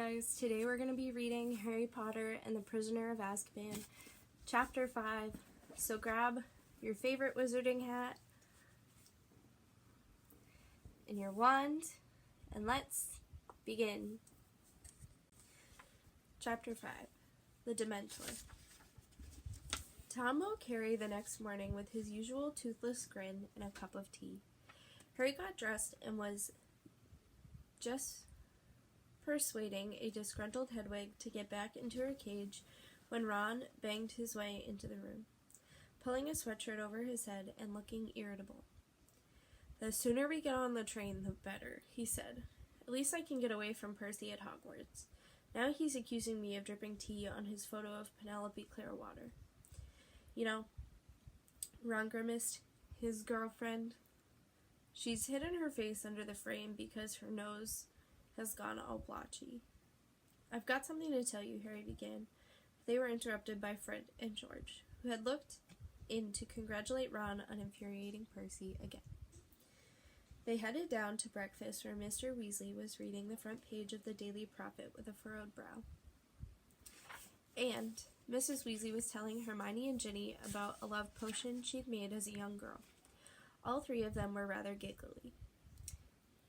guys, today we're going to be reading Harry Potter and the Prisoner of Azkaban, Chapter 5. So grab your favorite wizarding hat and your wand, and let's begin. Chapter 5. The Dementor. Tom woke Harry the next morning with his usual toothless grin and a cup of tea. Harry got dressed and was just persuading a disgruntled Hedwig to get back into her cage when Ron banged his way into the room, pulling a sweatshirt over his head and looking irritable. "The sooner we get on the train, the better," he said. "At least I can get away from Percy at Hogwarts. Now he's accusing me of dripping tea on his photo of Penelope Clearwater." "You know," Ron grimaced, "his girlfriend. She's hidden her face under the frame because her nose has gone all blotchy." "I've got something to tell you," Harry began. They were interrupted by Fred and George, who had looked in to congratulate Ron on infuriating Percy again. They headed down to breakfast where Mr. Weasley was reading the front page of the Daily Prophet with a furrowed brow. And Mrs. Weasley was telling Hermione and Ginny about a love potion she'd made as a young girl. All three of them were rather giggly.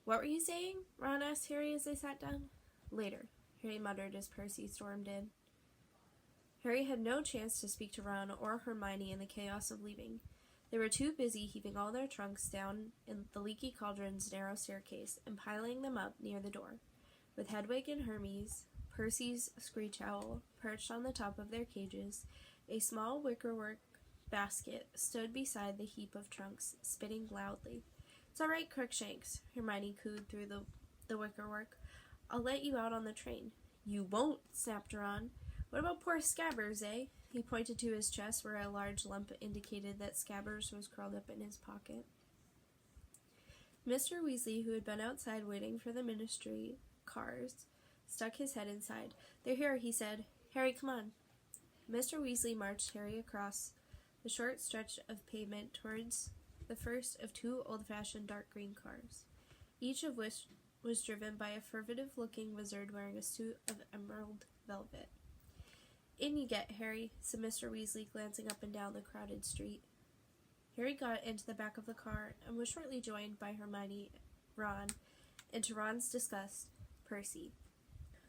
"What were you saying?" Ron asked Harry as they sat down. "Later," Harry muttered as Percy stormed in. Harry had no chance to speak to Ron or Hermione in the chaos of leaving. They were too busy heaving all their trunks down in the leaky cauldron's narrow staircase and piling them up near the door, with Hedwig and Hermes, Percy's screech owl, perched on the top of their cages. A small wickerwork basket stood beside the heap of trunks, spitting loudly. "It's all right, Crookshanks," Hermione cooed through the wickerwork. "I'll let you out on the train." "You won't," snapped Ron. "What about poor Scabbers, eh?" He pointed to his chest where a large lump indicated that Scabbers was curled up in his pocket. Mr. Weasley, who had been outside waiting for the ministry cars, stuck his head inside. "They're here," he said. "Harry, come on." Mr. Weasley marched Harry across the short stretch of pavement towards the first of two old-fashioned dark green cars, each of which was driven by a furtive-looking wizard wearing a suit of emerald velvet. "In you get, Harry," said Mr. Weasley, glancing up and down the crowded street. Harry got into the back of the car and was shortly joined by Hermione, Ron, and to Ron's disgust, Percy.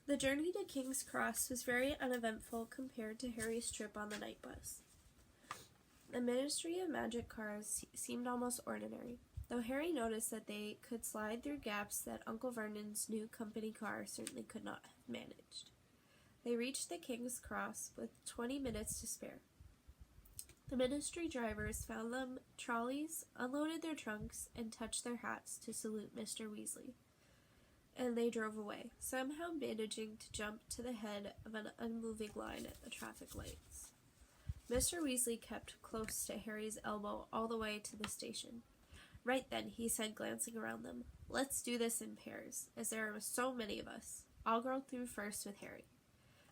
The journey to King's Cross was very uneventful compared to Harry's trip on the night bus. The Ministry of Magic cars seemed almost ordinary, though Harry noticed that they could slide through gaps that Uncle Vernon's new company car certainly could not have managed. They reached the King's Cross with 20 minutes to spare. The ministry drivers found them trolleys, unloaded their trunks, and touched their hats to salute Mr. Weasley. And they drove away, somehow managing to jump to the head of an unmoving line at the traffic lights. Mr. Weasley kept close to Harry's elbow all the way to the station. "Right then," he said, glancing around them. "Let's do this in pairs, as there are so many of us. I'll go through first with Harry."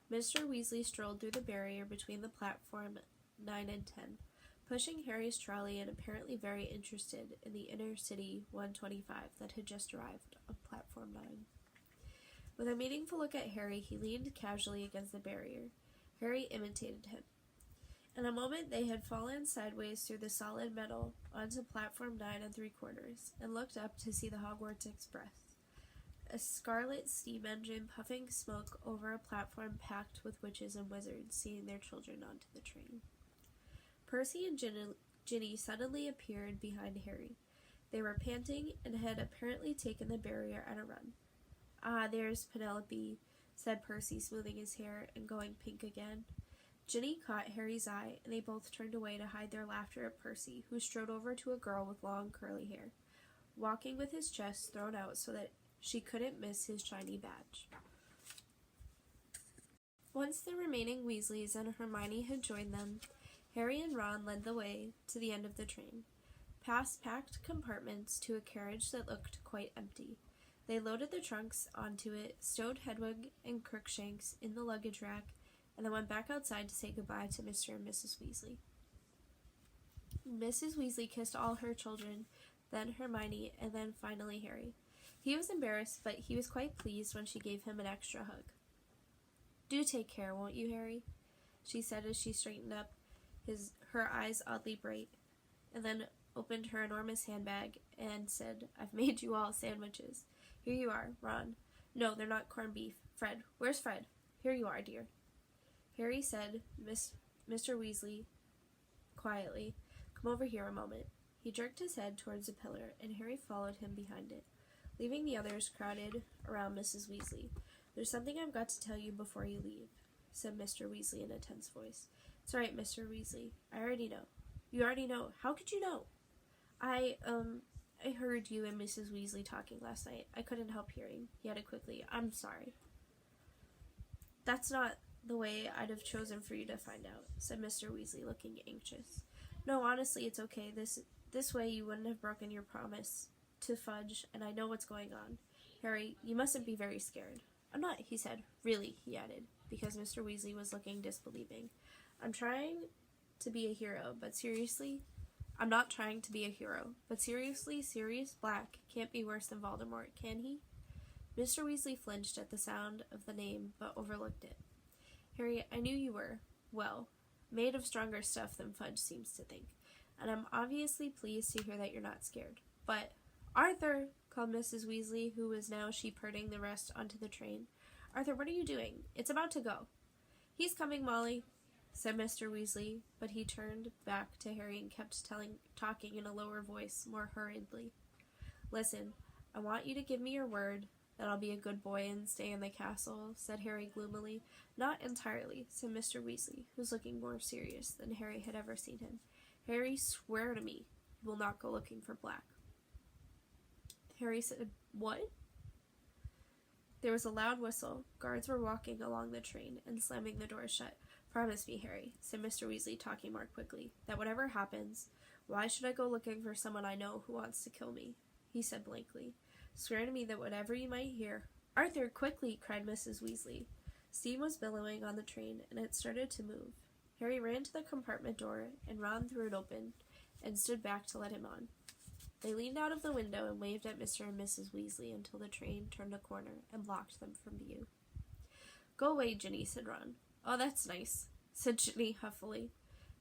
Mr. Weasley strolled through the barrier between the platform 9 and 10, pushing Harry's trolley and apparently very interested in the inner city 125 that had just arrived on platform 9. With a meaningful look at Harry, he leaned casually against the barrier. Harry imitated him. In a moment they had fallen sideways through the solid metal onto platform 9 3/4 and looked up to see the Hogwarts Express, a scarlet steam engine puffing smoke over a platform packed with witches and wizards seeing their children onto the train. Percy and Ginny suddenly appeared behind Harry. They were panting and had apparently taken the barrier at a run. "Ah, there's Penelope," said Percy, smoothing his hair and going pink again. Ginny caught Harry's eye, and they both turned away to hide their laughter at Percy, who strode over to a girl with long curly hair, walking with his chest thrown out so that she couldn't miss his shiny badge. Once the remaining Weasleys and Hermione had joined them, Harry and Ron led the way to the end of the train, past packed compartments to a carriage that looked quite empty. They loaded the trunks onto it, stowed Hedwig and Crookshanks in the luggage rack, and then went back outside to say goodbye to Mr. and Mrs. Weasley. Mrs. Weasley kissed all her children, then Hermione, and then finally Harry. He was embarrassed, but he was quite pleased when she gave him an extra hug. Do take care, won't you, Harry? She said as she straightened up, her eyes oddly bright, and then opened her enormous handbag and said, I've made you all sandwiches. Here you are, Ron. No, they're not corned beef. Fred. Where's Fred? Here you are, dear. Harry said, Mr. Weasley, quietly, come over here a moment. He jerked his head towards a pillar, and Harry followed him behind it, leaving the others crowded around Mrs. Weasley. There's something I've got to tell you before you leave, said Mr. Weasley in a tense voice. It's all right, Mr. Weasley. I already know. You already know? How could you know? I heard you and Mrs. Weasley talking last night. I couldn't help hearing, he added quickly. I'm sorry. That's not the way I'd have chosen for you to find out, said Mr. Weasley, looking anxious. No, honestly, it's okay. This way you wouldn't have broken your promise to Fudge, and I know what's going on. Harry, you mustn't be very scared. I'm not, he said. Really, he added, because Mr. Weasley was looking disbelieving. I'm trying to be a hero, but seriously, I'm not trying to be a hero, but seriously, Sirius Black can't be worse than Voldemort, can he? Mr. Weasley flinched at the sound of the name, but overlooked it. Harry, I knew you were, well, made of stronger stuff than Fudge seems to think, and I'm obviously pleased to hear that you're not scared. But, Arthur, called Mrs. Weasley, who was now shepherding the rest onto the train. Arthur, what are you doing? It's about to go. He's coming, Molly, said Mr. Weasley, but he turned back to Harry and kept talking in a lower voice, more hurriedly. Listen, I want you to give me your word that I'll be a good boy and stay in the castle, said Harry gloomily. Not entirely, said Mr. Weasley, who was looking more serious than Harry had ever seen him. Harry, swear to me you will not go looking for Black. Harry said, What? There was a loud whistle. Guards were walking along the train and slamming the doors shut. Promise me, Harry, said Mr. Weasley, talking more quickly, that whatever happens, why should I go looking for someone I know who wants to kill me? He said blankly. Swear to me that whatever you might hear... Arthur, quickly, cried Mrs. Weasley. Steam was billowing on the train, and it started to move. Harry ran to the compartment door, and Ron threw it open, and stood back to let him on. They leaned out of the window and waved at Mr. and Mrs. Weasley until the train turned a corner and blocked them from view. Go away, Ginny, said Ron. Oh, that's nice, said Ginny huffily,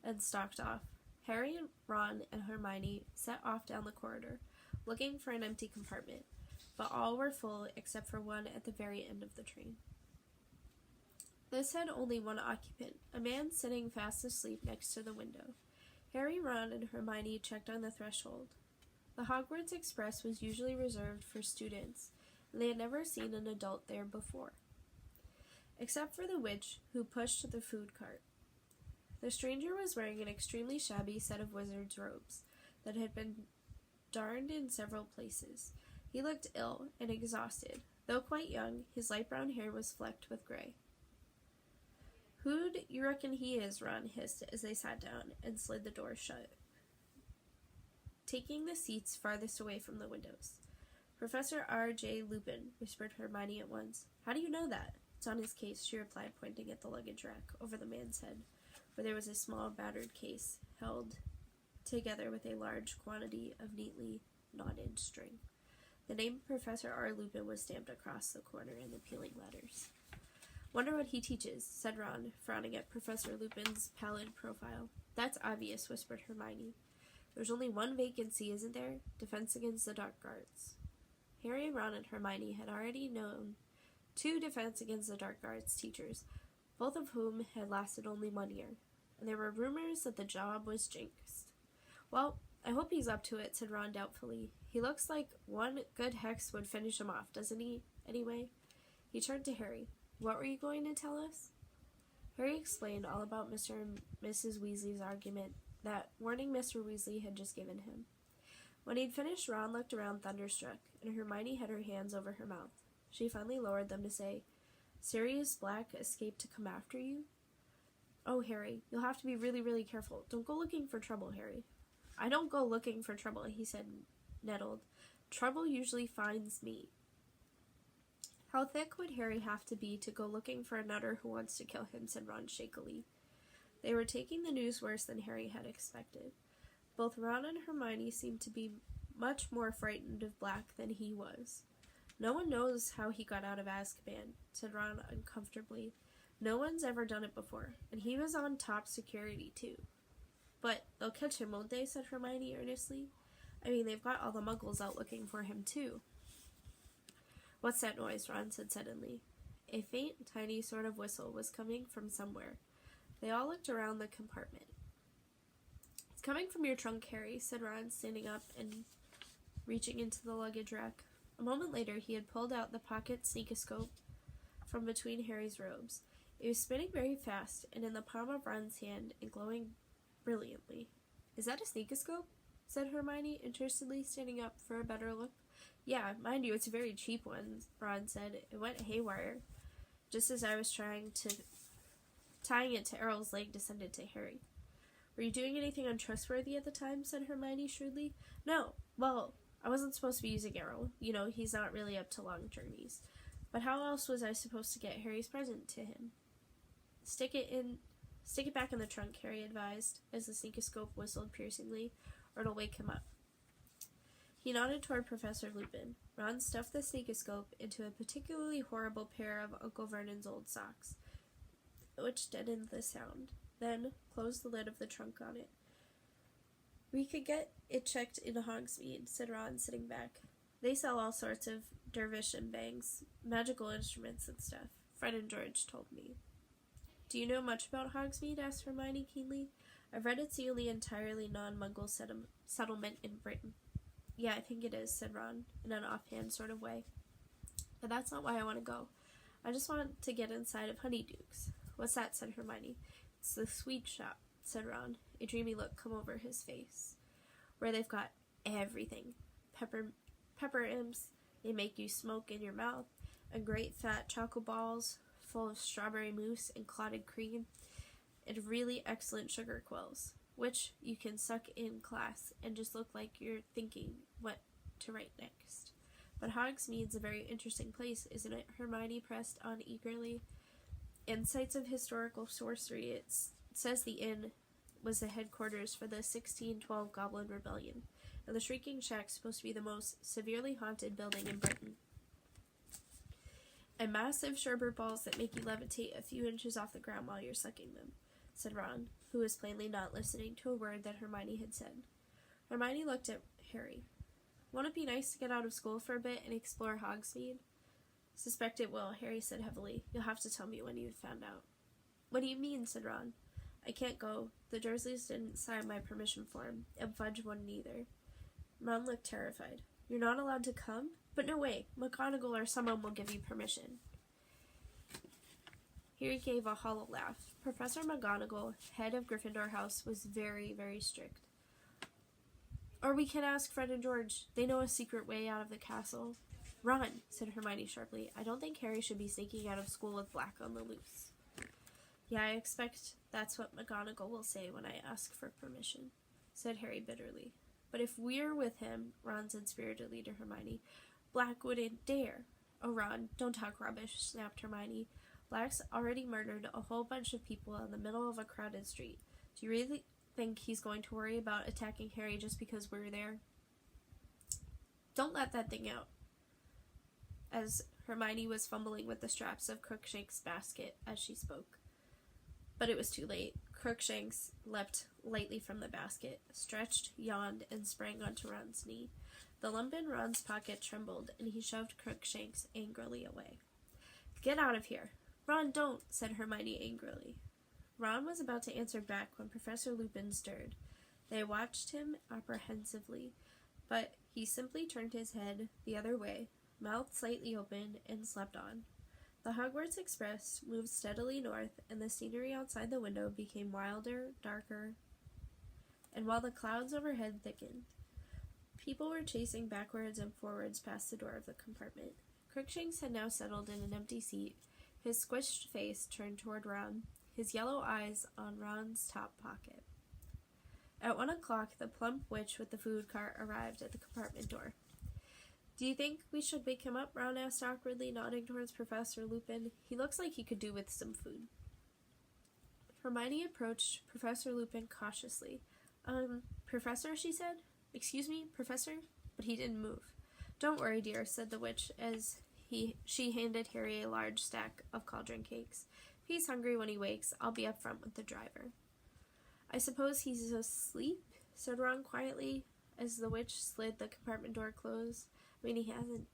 and stalked off. Harry, Ron, and Hermione set off down the corridor, looking for an empty compartment, but all were full except for one at the very end of the train. This had only one occupant, a man sitting fast asleep next to the window. Harry, Ron, and Hermione checked on the threshold. The Hogwarts Express was usually reserved for students, and they had never seen an adult there before, except for the witch who pushed the food cart. The stranger was wearing an extremely shabby set of wizard's robes that had been darned in several places. He looked ill and exhausted. Though quite young, his light brown hair was flecked with gray. Who'd you reckon he is? Ron hissed as they sat down and slid the door shut, taking the seats farthest away from the windows. Professor R.J. Lupin, whispered Hermione at once. How do you know that? It's on his case, she replied, pointing at the luggage rack over the man's head, where there was a small battered case held together with a large quantity of neatly knotted string. The name Professor R. Lupin was stamped across the corner in the peeling letters. Wonder what he teaches, said Ron, frowning at Professor Lupin's pallid profile. That's obvious, whispered Hermione. There's only one vacancy, isn't there? Defense against the Dark Arts. Harry, Ron, and Hermione had already known 2 Defense against the Dark Arts teachers, both of whom had lasted only 1 year, and there were rumors that the job was jinxed. Well, I hope he's up to it, said Ron doubtfully. He looks like one good hex would finish him off, doesn't he? Anyway, he turned to Harry. What were you going to tell us? Harry explained all about Mr. and Mrs. Weasley's argument that warning Mr. Weasley had just given him. When he'd finished, Ron looked around thunderstruck, and Hermione had her hands over her mouth. She finally lowered them to say, Sirius Black escaped to come after you? Oh, Harry, you'll have to be really, really careful. Don't go looking for trouble, Harry. I don't go looking for trouble, he said, nettled. Trouble usually finds me. How thick would Harry have to be to go looking for a nutter who wants to kill him, said Ron shakily. They were taking the news worse than Harry had expected. Both Ron and Hermione seemed to be much more frightened of Black than he was. No one knows how he got out of Azkaban, said Ron uncomfortably, No one's ever done it before, and he was on top security, too. But they'll catch him, won't they? Said Hermione earnestly. I mean, they've got all the muggles out looking for him, too. What's that noise? Ron said suddenly. A faint, tiny sort of whistle was coming from somewhere. They all looked around the compartment. It's coming from your trunk, Harry, said Ron, standing up and reaching into the luggage rack. A moment later, he had pulled out the pocket sneakoscope from between Harry's robes. It was spinning very fast, and in the palm of Ron's hand, and glowing brilliantly. Is that a sneakoscope? Said Hermione, interestedly, standing up for a better look. Yeah, mind you, it's a very cheap one, Ron said. It went haywire, just as I was tying it to Errol's leg descended to Harry. Were you doing anything untrustworthy at the time? Said Hermione shrewdly. No, well, I wasn't supposed to be using Errol. You know, he's not really up to long journeys. But how else was I supposed to get Harry's present to him? Stick it back in the trunk, Harry advised, as the sneakoscope whistled piercingly, or it'll wake him up. He nodded toward Professor Lupin. Ron stuffed the sneakoscope into a particularly horrible pair of Uncle Vernon's old socks, which deadened the sound, then closed the lid of the trunk on it. We could get it checked in Hogsmeade, said Ron, sitting back. They sell all sorts of dervish and bangs, magical instruments and stuff, Fred and George told me. Do you know much about Hogsmeade? Asked Hermione keenly. I've read it's the only entirely non-Muggle settlement in Britain. Yeah, I think it is, said Ron, in an offhand sort of way. But that's not why I want to go. I just want to get inside of Honeyduke's. What's that? Said Hermione. It's the sweet shop, said Ron, a dreamy look come over his face, where they've got everything. Pepper imps, they make you smoke in your mouth, and great fat chocolate balls full of strawberry mousse and clotted cream, and really excellent sugar quills, which you can suck in class and just look like you're thinking what to write next. But Hogsmeade's a very interesting place, isn't it? Hermione pressed on eagerly. In sites of historical sorcery, it says the inn was the headquarters for the 1612 Goblin Rebellion, and the Shrieking Shack's supposed to be the most severely haunted building in Britain. And massive sherbet balls that make you levitate a few inches off the ground while you're sucking them, said Ron, who was plainly not listening to a word that Hermione had said. Hermione looked at Harry. Won't it be nice to get out of school for a bit and explore Hogsmeade? Suspect it will, Harry said heavily. You'll have to tell me when you've found out. What do you mean? Said Ron. I can't go. The Dursleys didn't sign my permission form, and Fudge wouldn't either. Ron looked terrified. You're not allowed to come? But no way. McGonagall or someone will give you permission. Harry gave a hollow laugh. Professor McGonagall, head of Gryffindor House, was very, very strict. Or we can ask Fred and George. They know a secret way out of the castle. Ron, said Hermione sharply. I don't think Harry should be sneaking out of school with Black on the loose. Yeah, I expect that's what McGonagall will say when I ask for permission, said Harry bitterly. But if we're with him, Ron said spiritedly to Hermione, Black wouldn't dare. Oh, Ron, don't talk rubbish, snapped Hermione. Black's already murdered a whole bunch of people in the middle of a crowded street. Do you really think he's going to worry about attacking Harry just because we're there? Don't let that thing out. As Hermione was fumbling with the straps of Crookshank's basket as she spoke. But it was too late. Crookshanks leapt lightly from the basket, stretched, yawned, and sprang onto Ron's knee. The lump in Ron's pocket trembled, and he shoved Crookshanks angrily away. Get out of here. Ron, don't, said Hermione angrily. Ron was about to answer back when Professor Lupin stirred. They watched him apprehensively, but he simply turned his head the other way, mouth slightly open, and slept on. The Hogwarts Express moved steadily north, and the scenery outside the window became wilder, darker, and while the clouds overhead thickened, people were chasing backwards and forwards past the door of the compartment. Crookshanks had now settled in an empty seat, his squished face turned toward Ron, his yellow eyes on Ron's top pocket. At 1 o'clock, the plump witch with the food cart arrived at the compartment door. Do you think we should wake him up? Ron asked awkwardly, nodding towards Professor Lupin. He looks like he could do with some food. Hermione approached Professor Lupin cautiously. Professor, she said. Excuse me, Professor? But he didn't move. Don't worry, dear, said the witch, as she handed Harry a large stack of cauldron cakes. If he's hungry when he wakes, I'll be up front with the driver." "I suppose he's asleep," said Ron quietly, as the witch slid the compartment door closed. "I mean, he hasn't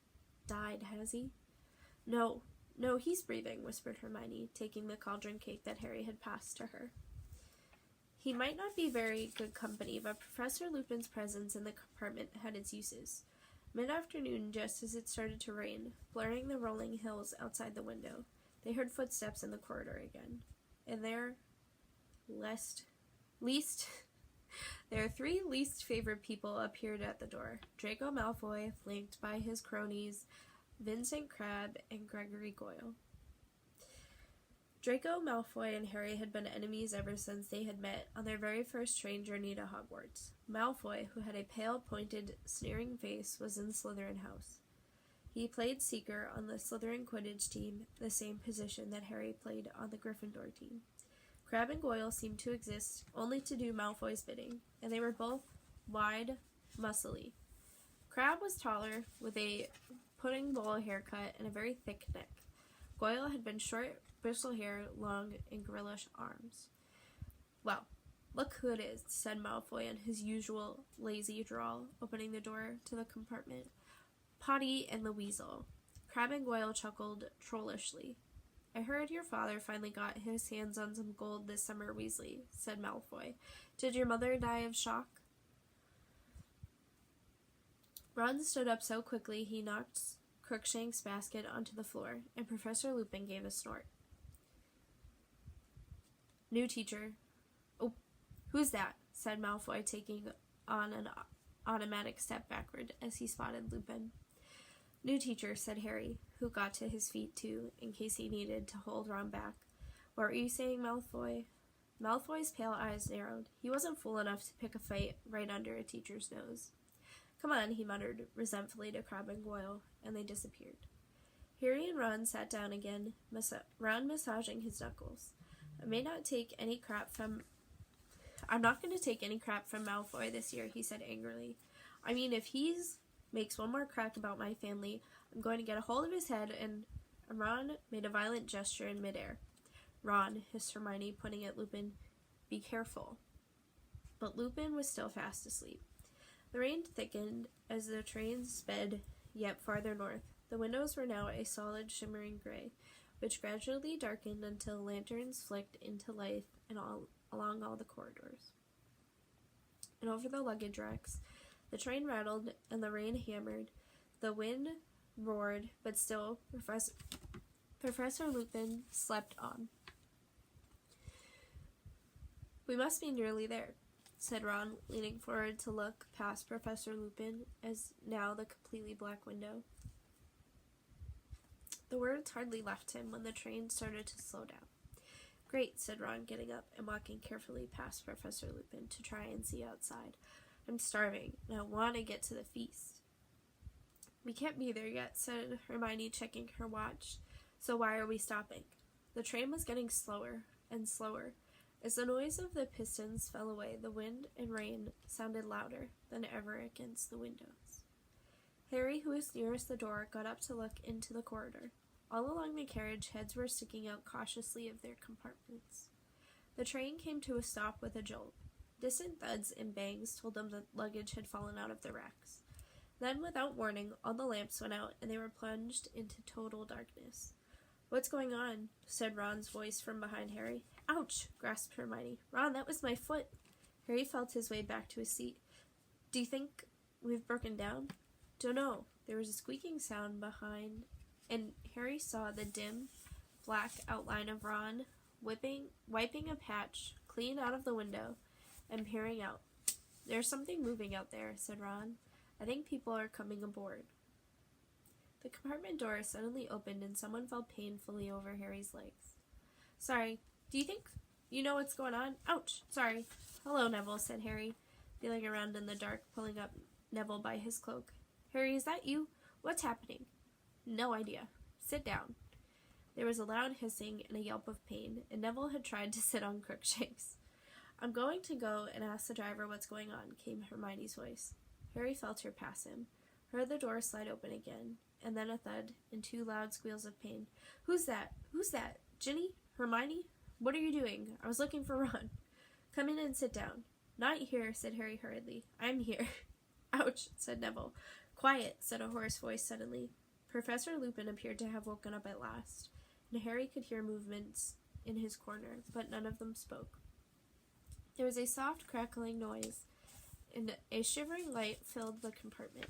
died, has he?" No, he's breathing," whispered Hermione, taking the cauldron cake that Harry had passed to her. He might not be very good company, but Professor Lupin's presence in the compartment had its uses. Mid-afternoon, just as it started to rain, blurring the rolling hills outside the window, they heard footsteps in the corridor again. And their three least favorite people appeared at the door. Draco Malfoy, flanked by his cronies, Vincent Crabbe, and Gregory Goyle. Draco Malfoy and Harry had been enemies ever since they had met on their very first train journey to Hogwarts. Malfoy, who had a pale, pointed, sneering face, was in Slytherin House. He played Seeker on the Slytherin Quidditch team, the same position that Harry played on the Gryffindor team. Crabbe and Goyle seemed to exist only to do Malfoy's bidding, and they were both wide, muscly. Crabbe was taller, with a pudding bowl haircut and a very thick neck. Goyle had been short, bristle hair, long, and girlish arms. "Well, look who it is," said Malfoy in his usual lazy drawl, opening the door to the compartment. "Potty and the Weasel." Crabbe and Goyle chuckled trollishly. "I heard your father finally got his hands on some gold this summer, Weasley," said Malfoy. "Did your mother die of shock?" Ron stood up so quickly he knocked Crookshank's basket onto the floor, and Professor Lupin gave a snort. "New teacher." "Oh, who's that?" said Malfoy, taking on an automatic step backward as he spotted Lupin. "New teacher," said Harry, who got to his feet too, in case he needed to hold Ron back. "What were you saying, Malfoy?" Malfoy's pale eyes narrowed. He wasn't fool enough to pick a fight right under a teacher's nose. "Come on," he muttered resentfully to Crabbe and Goyle, and they disappeared. Harry and Ron sat down again, Ron massaging his knuckles. I'm not going to take any crap from Malfoy this year," he said angrily. "I mean, if he's makes one more crack about my family, I'm going to get a hold of his head," and Ron made a violent gesture in midair. "Ron," hissed Hermione, pointing at Lupin, "be careful." But Lupin was still fast asleep. The rain thickened as the train sped yet farther north. The windows were now a solid, shimmering gray, which gradually darkened until lanterns flicked into life along all the corridors. And over the luggage racks, the train rattled and the rain hammered. The wind roared, but still Professor Lupin slept on. "We must be nearly there," said Ron, leaning forward to look past Professor Lupin as now the completely black window. The words hardly left him when the train started to slow down. "Great," said Ron, getting up and walking carefully past Professor Lupin to try and see outside. "I'm starving, and I want to get to the feast." "We can't be there yet," said Hermione, checking her watch. "So why are we stopping?" The train was getting slower and slower. As the noise of the pistons fell away, the wind and rain sounded louder than ever against the windows. Harry, who was nearest the door, got up to look into the corridor. All along the carriage, heads were sticking out cautiously of their compartments. The train came to a stop with a jolt. Distant thuds and bangs told them that luggage had fallen out of the racks. Then, without warning, all the lamps went out, and they were plunged into total darkness. "What's going on?" said Ron's voice from behind Harry. "Ouch!" gasped Hermione. "Ron, that was my foot!" Harry felt his way back to his seat. "Do you think we've broken down?" "Dunno." There was a squeaking sound behind, and Harry saw the dim, black outline of Ron wiping a patch clean out of the window and peering out. "There's something moving out there," said Ron. "I think people are coming aboard." The compartment door suddenly opened and someone fell painfully over Harry's legs. "Sorry, do you think you know what's going on?" "Ouch, sorry." "Hello, Neville," said Harry, feeling around in the dark, pulling up Neville by his cloak. "Harry, is that you? What's happening?" "No idea. Sit down." There was a loud hissing and a yelp of pain, and Neville had tried to sit on Crookshanks. "I'm going to go and ask the driver what's going on," came Hermione's voice. Harry felt her pass him, heard the door slide open again, and then a thud and two loud squeals of pain. Who's that? Ginny?" Hermione? What are you doing? I was looking for Ron. Come in and sit down. Not here, said Harry hurriedly. I'm here. Ouch, said Neville. Quiet, said a hoarse voice suddenly. Professor Lupin appeared to have woken up at last, and Harry could hear movements in his corner, but none of them spoke. There was a soft crackling noise, and a shivering light filled the compartment.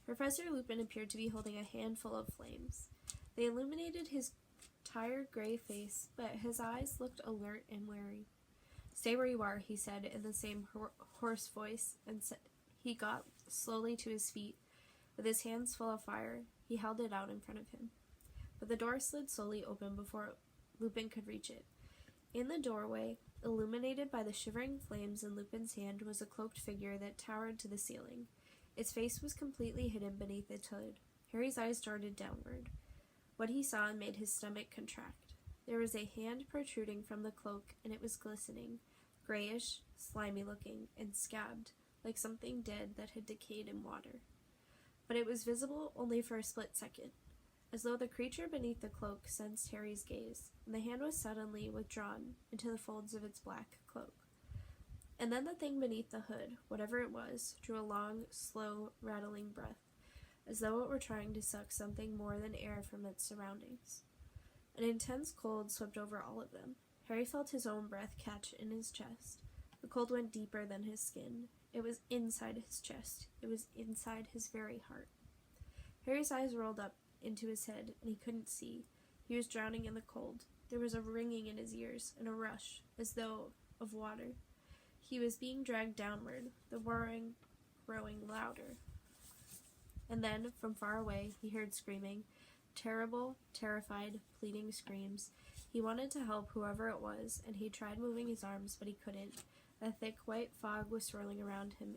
Professor Lupin appeared to be holding a handful of flames. They illuminated his tired gray face, but his eyes looked alert and wary. Stay where you are, he said in the same hoarse voice, and he got slowly to his feet. With his hands full of fire, he held it out in front of him. But the door slid slowly open before Lupin could reach it. In the doorway, illuminated by the shivering flames in Lupin's hand, was a cloaked figure that towered to the ceiling. Its face was completely hidden beneath its hood. Harry's eyes darted downward. What he saw made his stomach contract. There was a hand protruding from the cloak, and it was glistening, grayish, slimy-looking, and scabbed, like something dead that had decayed in water. But it was visible only for a split second, as though the creature beneath the cloak sensed Harry's gaze, and the hand was suddenly withdrawn into the folds of its black cloak. And then the thing beneath the hood, whatever it was, drew a long, slow, rattling breath, as though it were trying to suck something more than air from its surroundings. An intense cold swept over all of them. Harry felt his own breath catch in his chest. The cold went deeper than his skin. It was inside his chest. It was inside his very heart. Harry's eyes rolled up into his head, and he couldn't see. He was drowning in the cold. There was a ringing in his ears, and a rush, as though of water. He was being dragged downward, the whirring growing louder. And then, from far away, he heard screaming. Terrible, terrified, pleading screams. He wanted to help whoever it was, and he tried moving his arms, but he couldn't. A thick white fog was swirling around him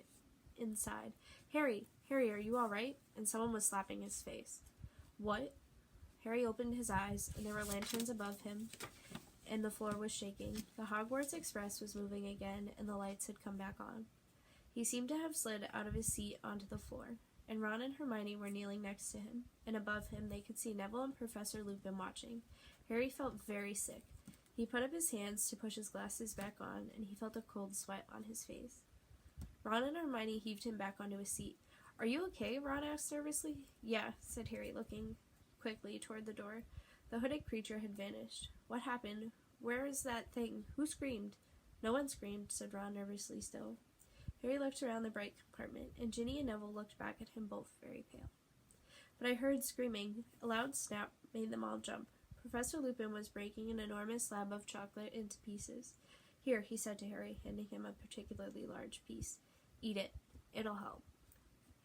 inside. Harry, are you all right? And someone was slapping his face. What? Harry opened his eyes, and there were lanterns above him, and the floor was shaking. The Hogwarts Express was moving again, and the lights had come back on. He seemed to have slid out of his seat onto the floor, and Ron and Hermione were kneeling next to him, and above him they could see Neville and Professor Lupin watching. Harry felt very sick. He put up his hands to push his glasses back on, and he felt a cold sweat on his face. Ron and Hermione heaved him back onto his seat. Are you okay? Ron asked nervously. Yeah, said Harry, looking quickly toward the door. The hooded creature had vanished. What happened? Where is that thing? Who screamed? No one screamed, said Ron nervously still. Harry looked around the bright compartment, and Ginny and Neville looked back at him, both very pale. But I heard screaming. A loud snap made them all jump. Professor Lupin was breaking an enormous slab of chocolate into pieces. Here, he said to Harry, handing him a particularly large piece. Eat it. It'll help.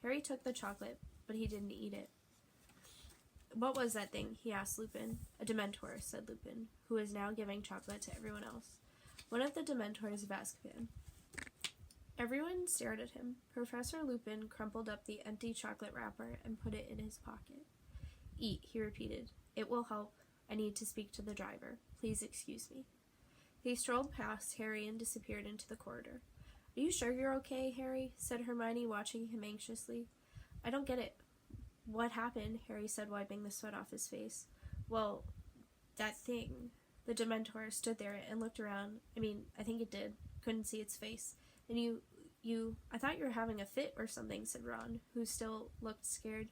Harry took the chocolate, but he didn't eat it. What was that thing? He asked Lupin. A Dementor, said Lupin, who was now giving chocolate to everyone else. One of the Dementors of Azkaban. Everyone stared at him. Professor Lupin crumpled up the empty chocolate wrapper and put it in his pocket. Eat, he repeated. It will help. I need to speak to the driver. Please excuse me. He strolled past Harry and disappeared into the corridor. Are you sure you're okay, Harry? Said Hermione, watching him anxiously. I don't get it. What happened? Harry said, wiping the sweat off his face. Well, that thing. The Dementor stood there and looked around. I think it did. Couldn't see its face. And I thought you were having a fit or something, said Ron, who still looked scared.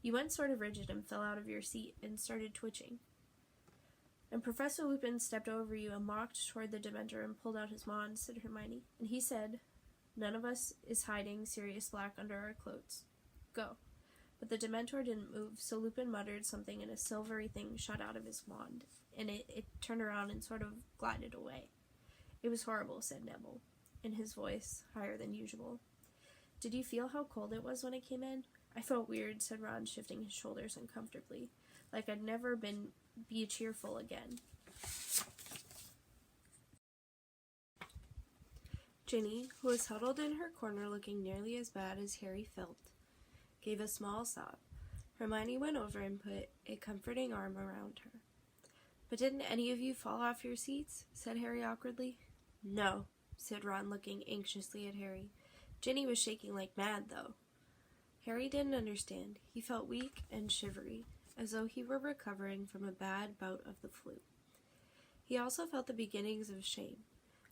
You went sort of rigid and fell out of your seat and started twitching. And Professor Lupin stepped over you and walked toward the Dementor and pulled out his wand, said Hermione. And he said, none of us is hiding Sirius Black under our cloaks. Go. But the Dementor didn't move, so Lupin muttered something and a silvery thing shot out of his wand, and it turned around and sort of glided away. It was horrible, said Neville, in his voice, higher than usual. Did you feel how cold it was when it came in? I felt weird, said Ron, shifting his shoulders uncomfortably, like I'd never be cheerful again. Ginny, who was huddled in her corner looking nearly as bad as Harry felt, gave a small sob. Hermione went over and put a comforting arm around her. But didn't any of you fall off your seats? Said Harry awkwardly. No, said Ron, looking anxiously at Harry. Ginny was shaking like mad, though. Harry didn't understand. He felt weak and shivery, as though he were recovering from a bad bout of the flu. He also felt the beginnings of shame.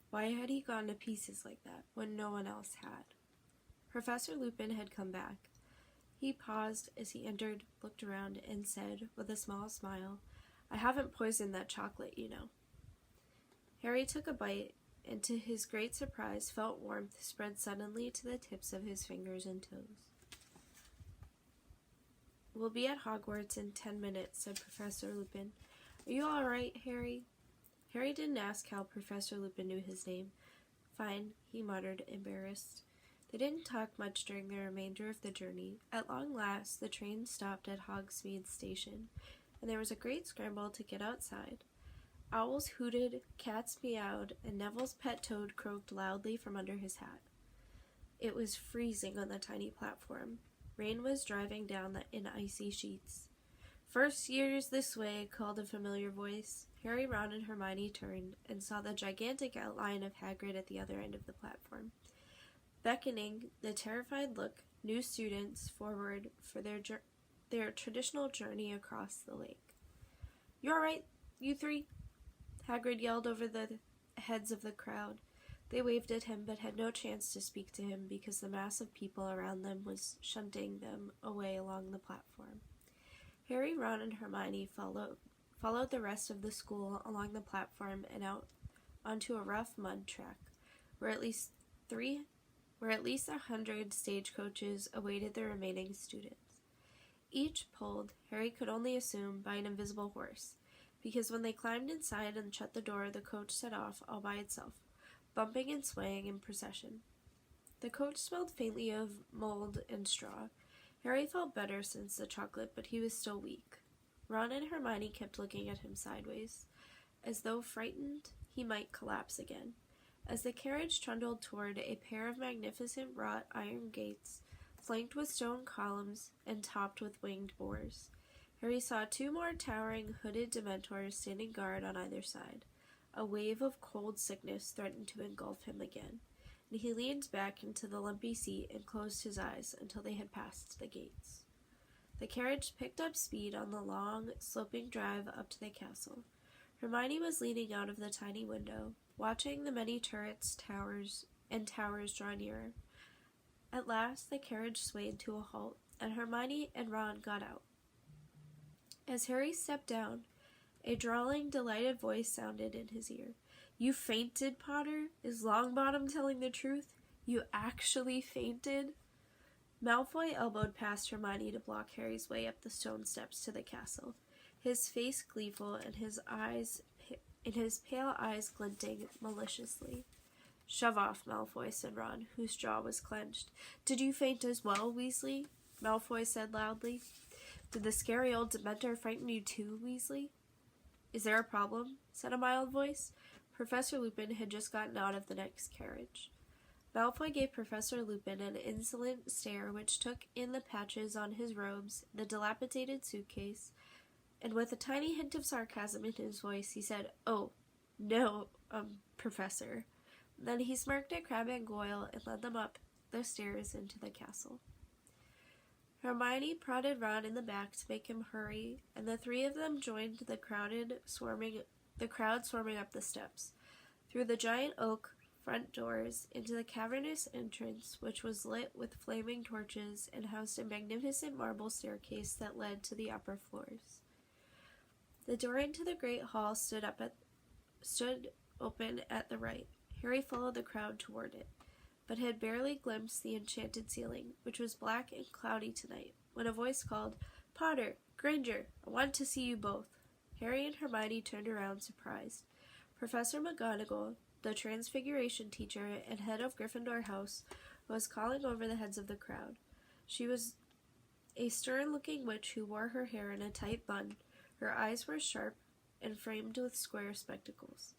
Why had he gone to pieces like that when no one else had? Professor Lupin had come back. He paused as he entered, looked around, and said, with a small smile, "I haven't poisoned that chocolate, you know." Harry took a bite, and to his great surprise felt warmth spread suddenly to the tips of his fingers and toes. "We'll be at Hogwarts in 10 minutes, said Professor Lupin. "Are you all right, Harry?" Harry didn't ask how Professor Lupin knew his name. "Fine," he muttered, embarrassed. They didn't talk much during the remainder of the journey. At long last, the train stopped at Hogsmeade Station, and there was a great scramble to get outside. Owls hooted, cats meowed, and Neville's pet toad croaked loudly from under his hat. It was freezing on the tiny platform. Rain was driving down in icy sheets. "First years this way," called a familiar voice. Harry, Ron, and Hermione turned and saw the gigantic outline of Hagrid at the other end of the platform, beckoning the terrified look new students forward for their traditional journey across the lake. "You all right, you three?" Hagrid yelled over the heads of the crowd. They waved at him, but had no chance to speak to him because the mass of people around them was shunting them away along the platform. Harry, Ron, and Hermione followed the rest of the school along the platform and out onto a rough mud track, where at least 100 stagecoaches awaited the remaining students. Each pulled, Harry could only assume, by an invisible horse, because when they climbed inside and shut the door, the coach set off all by itself, bumping and swaying in procession. The coach smelled faintly of mold and straw. Harry felt better since the chocolate, but he was still weak. Ron and Hermione kept looking at him sideways, as though frightened he might collapse again. As the carriage trundled toward a pair of magnificent wrought iron gates, flanked with stone columns and topped with winged boars, Harry saw 2 more towering, hooded Dementors standing guard on either side. A wave of cold sickness threatened to engulf him again, and he leaned back into the lumpy seat and closed his eyes until they had passed the gates. The carriage picked up speed on the long, sloping drive up to the castle. Hermione was leaning out of the tiny window, watching the many turrets, towers draw nearer. At last, the carriage swayed to a halt, and Hermione and Ron got out. As Harry stepped down, a drawling, delighted voice sounded in his ear. "You fainted, Potter? Is Longbottom telling the truth? You actually fainted?" Malfoy elbowed past Hermione to block Harry's way up the stone steps to the castle, his face gleeful and his pale eyes glinting maliciously. "Shove off, Malfoy," said Ron, whose jaw was clenched. "Did you faint as well, Weasley?" Malfoy said loudly. "Did the scary old Dementor frighten you too, Weasley?" "Is there a problem?" said a mild voice. Professor Lupin had just gotten out of the next carriage. Malfoy gave Professor Lupin an insolent stare which took in the patches on his robes, the dilapidated suitcase, and with a tiny hint of sarcasm in his voice, he said, "Oh, no, Professor." Then he smirked at Crabbe and Goyle and led them up the stairs into the castle. Hermione prodded Ron in the back to make him hurry, and the 3 of them joined the crowd swarming up the steps, through the giant oak front doors, into the cavernous entrance, which was lit with flaming torches and housed a magnificent marble staircase that led to the upper floors. The door into the great hall stood open at the right. Harry followed the crowd toward it, but had barely glimpsed the enchanted ceiling, which was black and cloudy tonight, when a voice called, "Potter! Granger! I want to see you both." Harry and Hermione turned around, surprised. Professor McGonagall, the Transfiguration teacher and head of Gryffindor House, was calling over the heads of the crowd. She was a stern-looking witch who wore her hair in a tight bun. Her eyes were sharp and framed with square spectacles.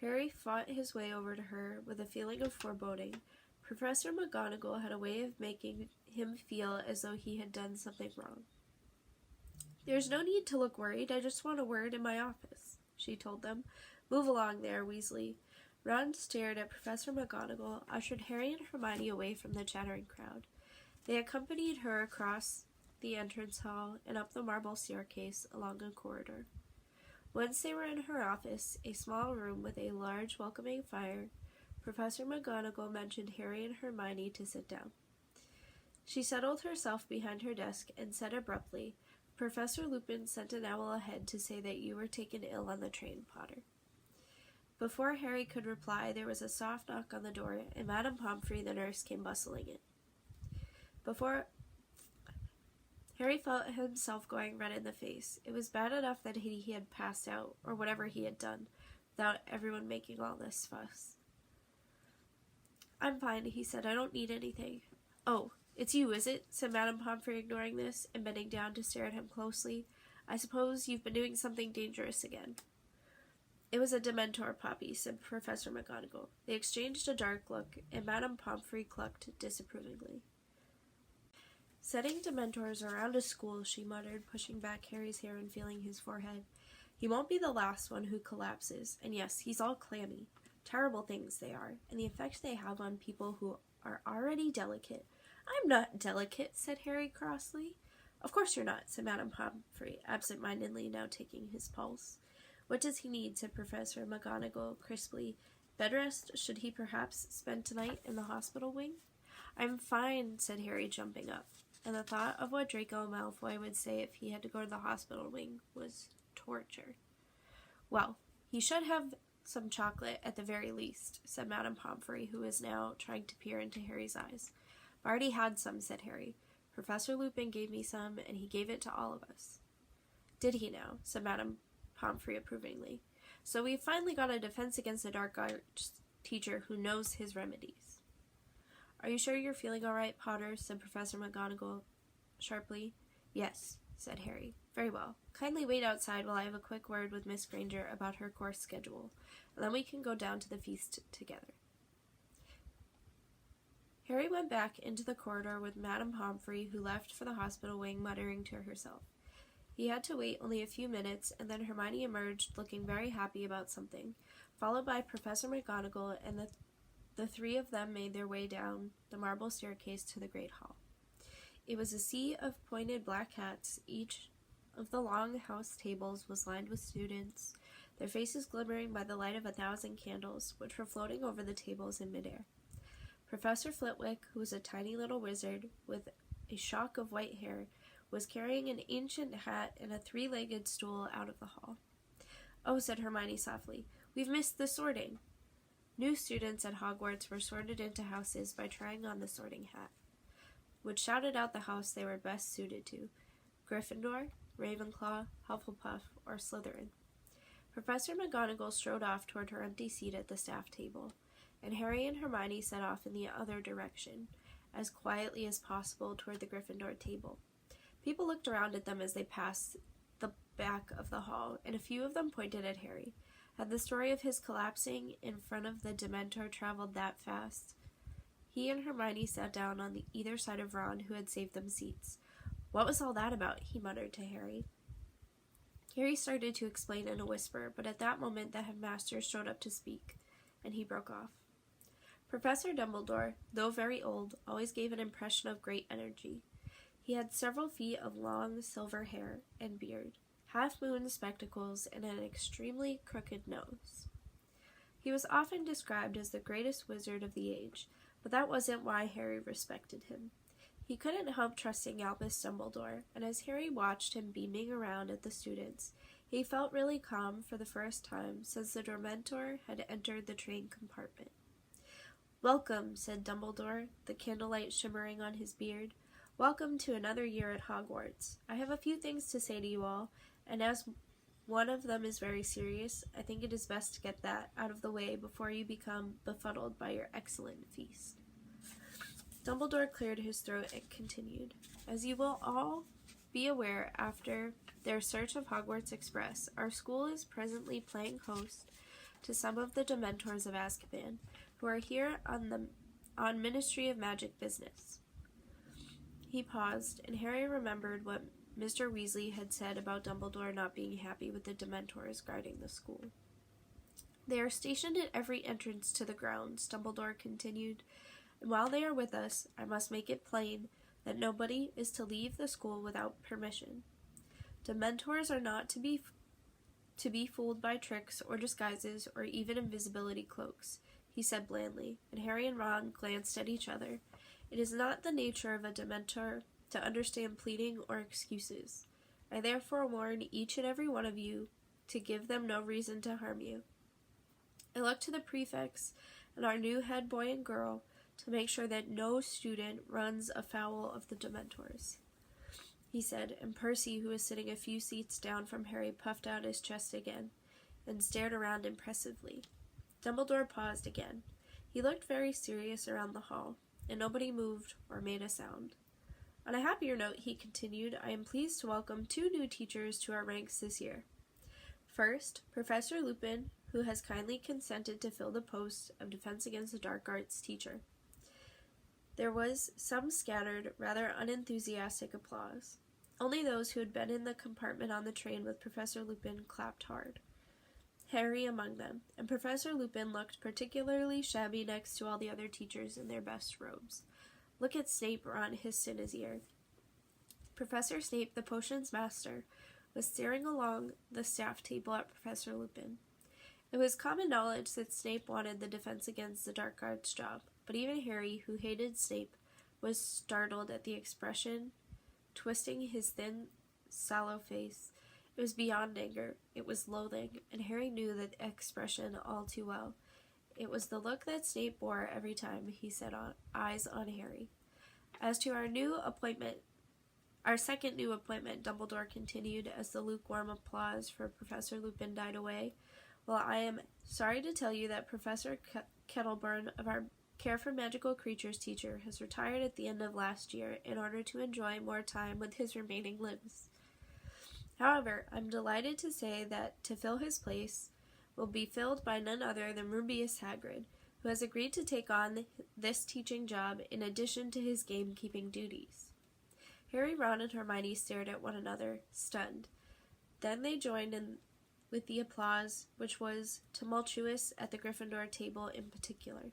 Harry fought his way over to her with a feeling of foreboding. Professor McGonagall had a way of making him feel as though he had done something wrong. "There's no need to look worried. I just want a word in my office," she told them. "Move along there, Weasley." Ron stared at Professor McGonagall, ushered Harry and Hermione away from the chattering crowd. They accompanied her across the entrance hall and up the marble staircase along a corridor. Once they were in her office, a small room with a large, welcoming fire, Professor McGonagall mentioned Harry and Hermione to sit down. She settled herself behind her desk and said abruptly, "Professor Lupin sent an owl ahead to say that you were taken ill on the train, Potter." Before Harry could reply, there was a soft knock on the door, and Madame Pomfrey, the nurse, came bustling in. Harry felt himself going red in the face. It was bad enough that he had passed out, or whatever he had done, without everyone making all this fuss. "I'm fine," he said. "I don't need anything." "Oh, it's you, is it?" said Madame Pomfrey, ignoring this, and bending down to stare at him closely. "I suppose you've been doing something dangerous again." "It was a Dementor, Poppy," said Professor McGonagall. They exchanged a dark look, and Madame Pomfrey clucked disapprovingly. "Setting Dementors around a school," she muttered, pushing back Harry's hair and feeling his forehead. "He won't be the last one who collapses. And yes, he's all clammy. Terrible things they are, and the effect they have on people who are already delicate." "I'm not delicate," said Harry crossly. "Of course you're not," said Madame Pomfrey, absent-mindedly now taking his pulse. "What does he need?" said Professor McGonagall crisply. "Bed rest? Should he perhaps spend tonight in the hospital wing?" "I'm fine," said Harry, jumping up. And the thought of what Draco Malfoy would say if he had to go to the hospital wing was torture. "Well, he should have some chocolate at the very least," said Madame Pomfrey, who was now trying to peer into Harry's eyes. "I've already had some," said Harry. "Professor Lupin gave me some, and he gave it to all of us." "Did he now?" said Madame Pomfrey approvingly. "So we've finally got a defense against the dark arts teacher who knows his remedies." "Are you sure you're feeling all right, Potter?" said Professor McGonagall sharply. "Yes," said Harry. "Very well. Kindly wait outside while I have a quick word with Miss Granger about her course schedule, and then we can go down to the feast together." Harry went back into the corridor with Madame Pomfrey, who left for the hospital wing, muttering to herself. He had to wait only a few minutes, and then Hermione emerged, looking very happy about something, followed by Professor McGonagall, and the three of them made their way down the marble staircase to the Great Hall. It was a sea of pointed black hats. Each of the long house tables was lined with students, their faces glimmering by the light of 1,000 candles, which were floating over the tables in midair. Professor Flitwick, who was a tiny little wizard with a shock of white hair, was carrying an ancient hat and a 3-legged stool out of the hall. "Oh," said Hermione softly, "we've missed the sorting." New students at Hogwarts were sorted into houses by trying on the sorting hat, which shouted out the house they were best suited to: Gryffindor, Ravenclaw, Hufflepuff, or Slytherin. Professor McGonagall strode off toward her empty seat at the staff table, and Harry and Hermione set off in the other direction, as quietly as possible toward the Gryffindor table. People looked around at them as they passed the back of the hall, and a few of them pointed at Harry. Had the story of his collapsing in front of the Dementor traveled that fast? He and Hermione sat down on either side of Ron, who had saved them seats. "What was all that about?" he muttered to Harry. Harry started to explain in a whisper, but at that moment the headmaster strode up to speak, and he broke off. Professor Dumbledore, though very old, always gave an impression of great energy. He had several feet of long silver hair and beard, half-moon spectacles, and an extremely crooked nose. He was often described as the greatest wizard of the age, but that wasn't why Harry respected him. He couldn't help trusting Albus Dumbledore, and as Harry watched him beaming around at the students, he felt really calm for the first time since the Dementor had entered the train compartment. "Welcome," said Dumbledore, the candlelight shimmering on his beard. "Welcome to another year at Hogwarts. I have a few things to say to you all, and as one of them is very serious, I think it is best to get that out of the way before you become befuddled by your excellent feast." Dumbledore cleared his throat and continued. "As you will all be aware, after their search of Hogwarts Express, our school is presently playing host to some of the Dementors of Azkaban, who are here on Ministry of Magic business." He paused, and Harry remembered what Mr. Weasley had said about Dumbledore not being happy with the Dementors guarding the school. "They are stationed at every entrance to the grounds," Dumbledore continued, "and while they are with us, I must make it plain that nobody is to leave the school without permission. Dementors are not to be to be fooled by tricks or disguises or even invisibility cloaks," he said blandly, and Harry and Ron glanced at each other. "It is not the nature of a Dementor to understand pleading or excuses. I therefore warn each and every one of you to give them no reason to harm you. I look to the prefects and our new head boy and girl to make sure that no student runs afoul of the Dementors," he said, and Percy, who was sitting a few seats down from Harry, puffed out his chest again and stared around impressively. Dumbledore paused again. He looked very serious around the hall, and nobody moved or made a sound. "On a happier note," he continued, "I am pleased to welcome 2 new teachers to our ranks this year. First, Professor Lupin, who has kindly consented to fill the post of Defense Against the Dark Arts teacher." There was some scattered, rather unenthusiastic applause. Only those who had been in the compartment on the train with Professor Lupin clapped hard, Harry among them, and Professor Lupin looked particularly shabby next to all the other teachers in their best robes. "Look at Snape," Ron hissed in his ear. Professor Snape, the potions master, was staring along the staff table at Professor Lupin. It was common knowledge that Snape wanted the Defense Against the Dark Arts job, but even Harry, who hated Snape, was startled at the expression twisting his thin, sallow face. It was beyond anger. It was loathing, and Harry knew that expression all too well. It was the look that Snape wore every time he set eyes on Harry. "As to our second new appointment," Dumbledore continued as the lukewarm applause for Professor Lupin died away, "well, I am sorry to tell you that Professor Kettleburn of our Care for Magical Creatures teacher has retired at the end of last year in order to enjoy more time with his remaining limbs. However, I'm delighted to say that to fill his place will be filled by none other than Rubeus Hagrid, who has agreed to take on this teaching job in addition to his gamekeeping duties." Harry, Ron, and Hermione stared at one another, stunned. Then they joined in with the applause, which was tumultuous at the Gryffindor table in particular.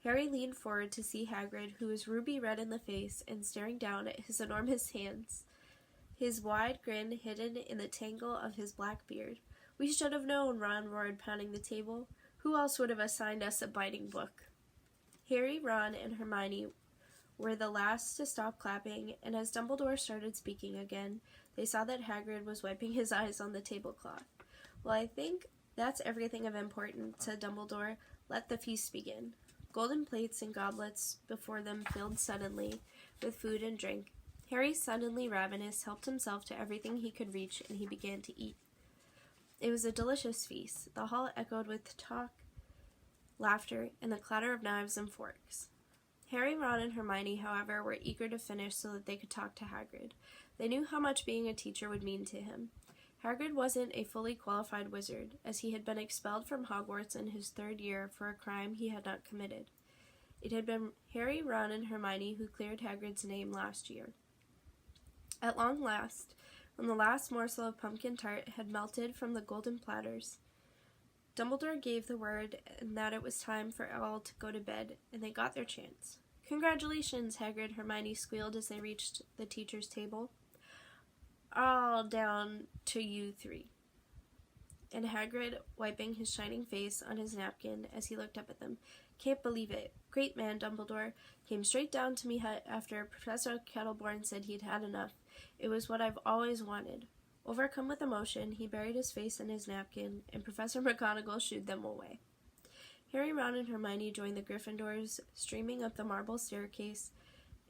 Harry leaned forward to see Hagrid, who was ruby red in the face and staring down at his enormous hands, his wide grin hidden in the tangle of his black beard. "We should have known," Ron roared, pounding the table. "Who else would have assigned us a biting book?" Harry, Ron, and Hermione were the last to stop clapping, and as Dumbledore started speaking again, they saw that Hagrid was wiping his eyes on the tablecloth. "Well, I think that's everything of importance," said Dumbledore. "Let the feast begin." Golden plates and goblets before them filled suddenly with food and drink. Harry, suddenly ravenous, helped himself to everything he could reach, and he began to eat. It was a delicious feast. The hall echoed with talk, laughter, and the clatter of knives and forks. Harry, Ron, and Hermione, however, were eager to finish so that they could talk to Hagrid. They knew how much being a teacher would mean to him. Hagrid wasn't a fully qualified wizard, as he had been expelled from Hogwarts in his 3rd year for a crime he had not committed. It had been Harry, Ron, and Hermione who cleared Hagrid's name last year. At long last, when the last morsel of pumpkin tart had melted from the golden platters, Dumbledore gave the word and that it was time for all to go to bed, and they got their chance. "Congratulations," Hagrid and Hermione squealed as they reached the teacher's table. "All down to you 3. And Hagrid, wiping his shining face on his napkin as he looked up at them, "Can't believe it. Great man, Dumbledore. Came straight down to me after Professor Kettleburn said he'd had enough. It was what I've always wanted." Overcome with emotion, he buried his face in his napkin, and Professor McGonagall shooed them away. Harry, Ron, and Hermione joined the Gryffindors, streaming up the marble staircase,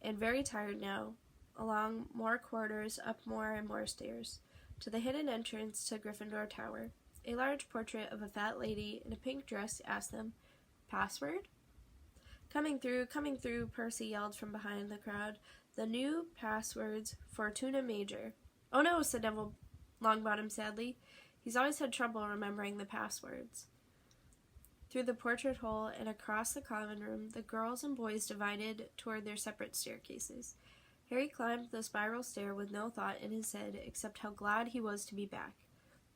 and very tired now, along more corridors, up more and more stairs, to the hidden entrance to Gryffindor Tower. A large portrait of a fat lady in a pink dress asked them, "Password?" Coming through," Percy yelled from behind the crowd. "The new password's Fortuna Major." "Oh no," said Neville Longbottom sadly. He's always had trouble remembering the passwords. Through the portrait hole and across the common room, the girls and boys divided toward their separate staircases. Harry climbed the spiral stair with no thought in his head except how glad he was to be back.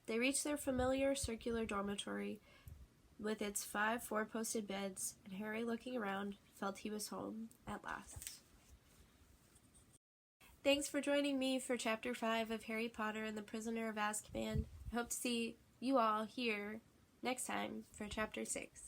They reached their familiar circular dormitory with its 5 four-posted beds, and Harry, looking around, felt he was home at last. Thanks for joining me for Chapter 5 of Harry Potter and the Prisoner of Azkaban. I hope to see you all here next time for Chapter 6.